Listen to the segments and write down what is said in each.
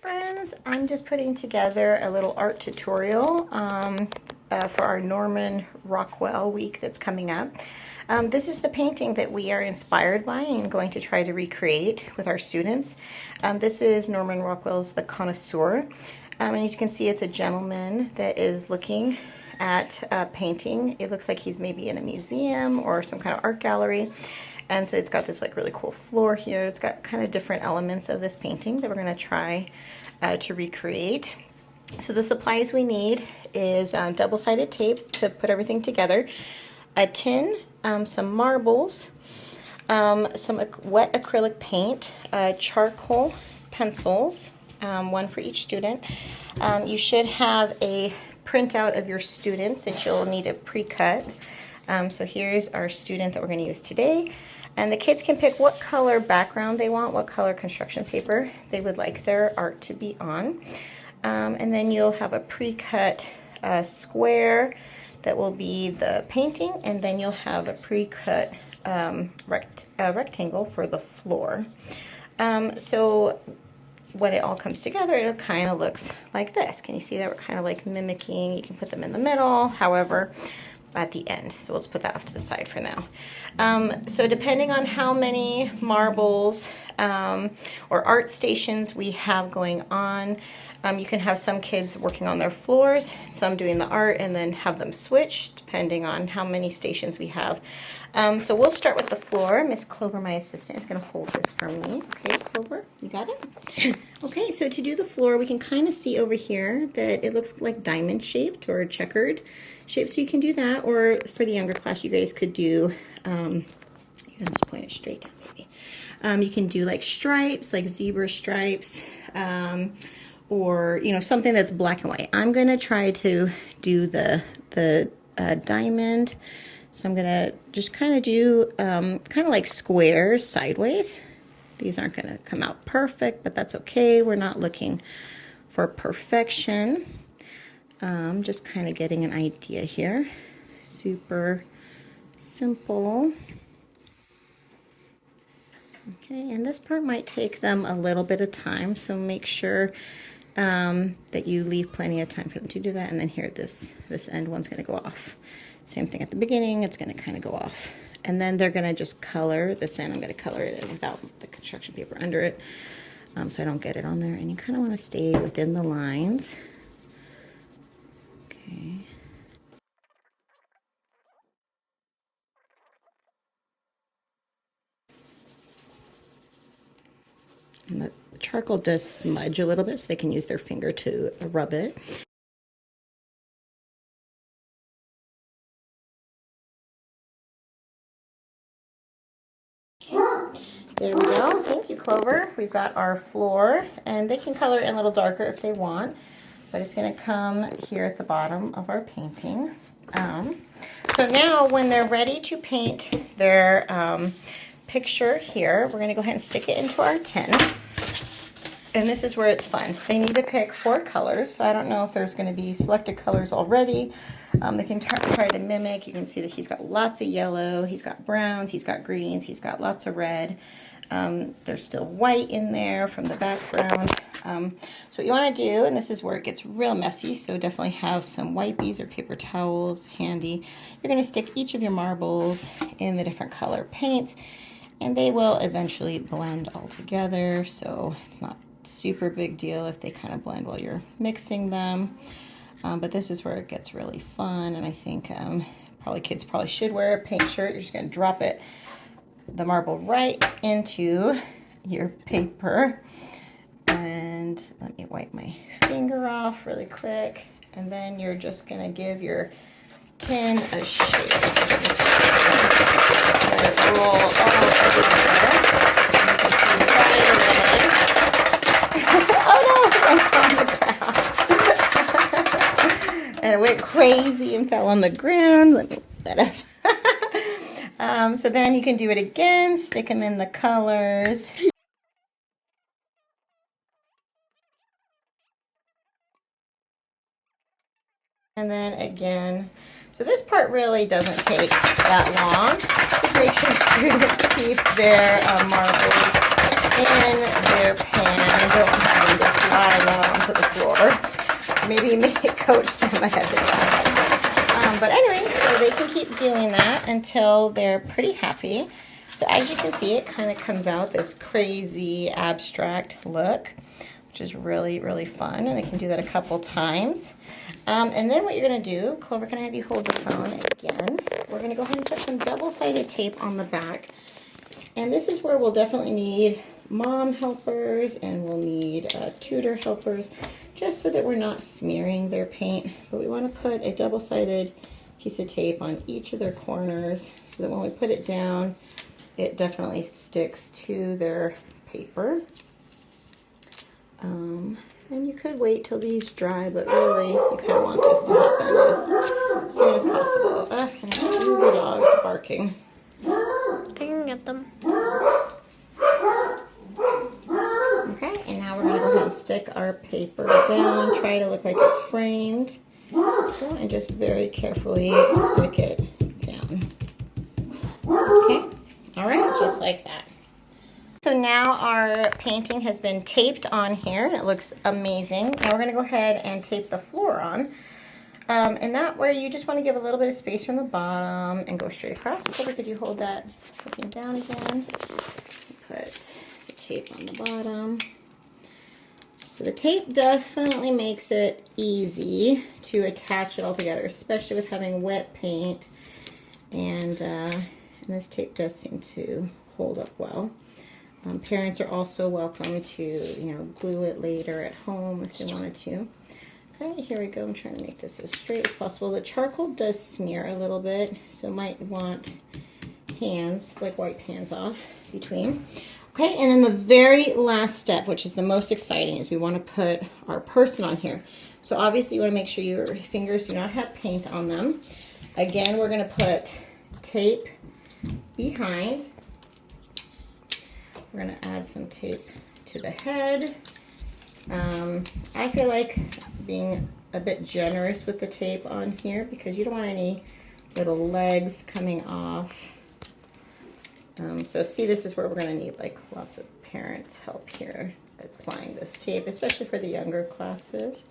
Friends, I'm just putting together a little art tutorial for our Norman Rockwell week that's coming up. This is the painting that we are inspired by and going to try to recreate with our students. This is Norman Rockwell's The Connoisseur. And as you can see, it's a gentleman that is looking at a painting. It looks like he's maybe in a museum or some kind of art gallery. And so it's got this like really cool floor here. It's got kind of different elements of this painting that we're going to try to recreate. So the supplies we need is double-sided tape to put everything together, a tin, some marbles, some wet acrylic paint, charcoal pencils, one for each student. You should have a printout of your students that you'll need to pre-cut. So here's our student that we're going to use today. And the kids can pick what color background they want, what color construction paper they would like their art to be on. And then you'll have a pre-cut square that will be the painting, and then you'll have a pre-cut rectangle for the floor. So when it all comes together, it kind of looks like this. Can you see that we're kind of like mimicking? You can put them in the middle, however, at the end. So we'll just put that off to the side for now. So depending on how many marbles or art stations we have going on, you can have some kids working on their floors, some doing the art, and then have them switch depending on how many stations we have. So we'll start with the floor. Miss Clover, my assistant, is going to hold this for me. Okay, Clover, you got it? Okay, so to do the floor, we can kind of see over here that it looks like diamond shaped or checkered shape. So you can do that, or for the younger class, you guys could do, you can just point it straight down, maybe. You can do like stripes, like zebra stripes, or, you know, something that's black and white. I'm going to try to do the diamond. So I'm going to just kind of do kind of like squares sideways. These aren't going to come out perfect, but that's okay. We're not looking for perfection. Just kind of getting an idea here. Super simple. Okay, and this part might take them a little bit of time, so make sure that you leave plenty of time for them to do that. And then here, this end one's going to go off. Same thing at the beginning, it's going to kind of go off. And then they're going to just color this in. I'm going to color it in without the construction paper under it, so I don't get it on there. And you kind of want to stay within the lines. Okay. And the charcoal does smudge a little bit, so they can use their finger to rub it. Okay. There we go. Thank you, Clover. We've got our floor, and they can color it in a little darker if they want, but it's going to come here at the bottom of our painting. So now when they're ready to paint their picture here, we're going to go ahead and stick it into our tin. And this is where it's fun. They need to pick 4 colors. So I don't know if there's going to be selected colors already. They can try to mimic. You can see that he's got lots of yellow, he's got browns, he's got greens, he's got lots of red. There's still white in there from the background. So what you want to do, and this is where it gets real messy, so definitely have some wipies or paper towels handy. You're going to stick each of your marbles in the different color paints, and they will eventually blend all together, so it's not super big deal if they kind of blend while you're mixing them. But this is where it gets really fun, and I think kids probably should wear a paint shirt. You're just going to drop the marble right into your paper. And let me wipe my finger off really quick. And then you're just going to give your tin a shape. Let it roll all everywhere. Oh no, it fell on the ground. And it went crazy and fell on the ground. Let me put that up. So then you can do it again, stick them in the colors. And then again, so this part really doesn't take that long. Just make sure students keep their marbles in their pan. Don't have them to fly or maybe coach them ahead of time. But anyway, so they can keep doing that until they're pretty happy. So as you can see, it kind of comes out this crazy abstract look, which is really, really fun. And they can do that a couple times. And then what you're going to do, Clover, can I have you hold the phone again? We're going to go ahead and put some double-sided tape on the back. And this is where we'll definitely need mom helpers and we'll need tutor helpers, just so that we're not smearing their paint. But we want to put a double-sided piece of tape on each of their corners so that when we put it down, it definitely sticks to their paper. And you could wait till these dry, but really you kind of want this to happen as soon as possible. And I see the dogs barking. I can get them. Okay, and now we're going to go ahead and stick our paper down, try to look like it's framed, and just very carefully stick it down. Okay, all right, just like that. So now our painting has been taped on here, and it looks amazing. Now we're going to go ahead and tape the floor on. And that where you just want to give a little bit of space from the bottom and go straight across. Clover, could you hold that looking down again? Put the tape on the bottom. So the tape definitely makes it easy to attach it all together, especially with having wet paint. And this tape does seem to hold up well. Parents are also welcome to, glue it later at home if they wanted to. Okay, here we go. I'm trying to make this as straight as possible. The charcoal does smear a little bit, so might want hands, like wipe hands off between. Okay, and then the very last step, which is the most exciting, is we want to put our person on here. So obviously you want to make sure your fingers do not have paint on them. Again, we're going to put tape behind. We're going to add some tape to the head. I feel like being a bit generous with the tape on here because you don't want any little legs coming off. So see, this is where we're going to need like lots of parents' help here applying this tape, especially for the younger classes.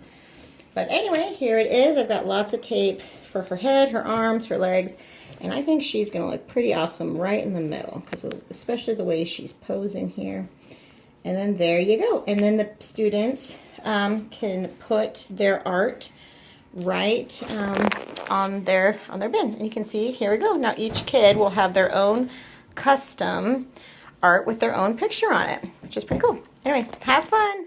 But anyway, here it is. I've got lots of tape for her head, her arms, her legs, and I think she's going to look pretty awesome right in the middle, because especially the way she's posing here. And then there you go. And then the students can put their art right on their bin. And you can see, here we go. Now each kid will have their own custom art with their own picture on it, which is pretty cool. Anyway, have fun.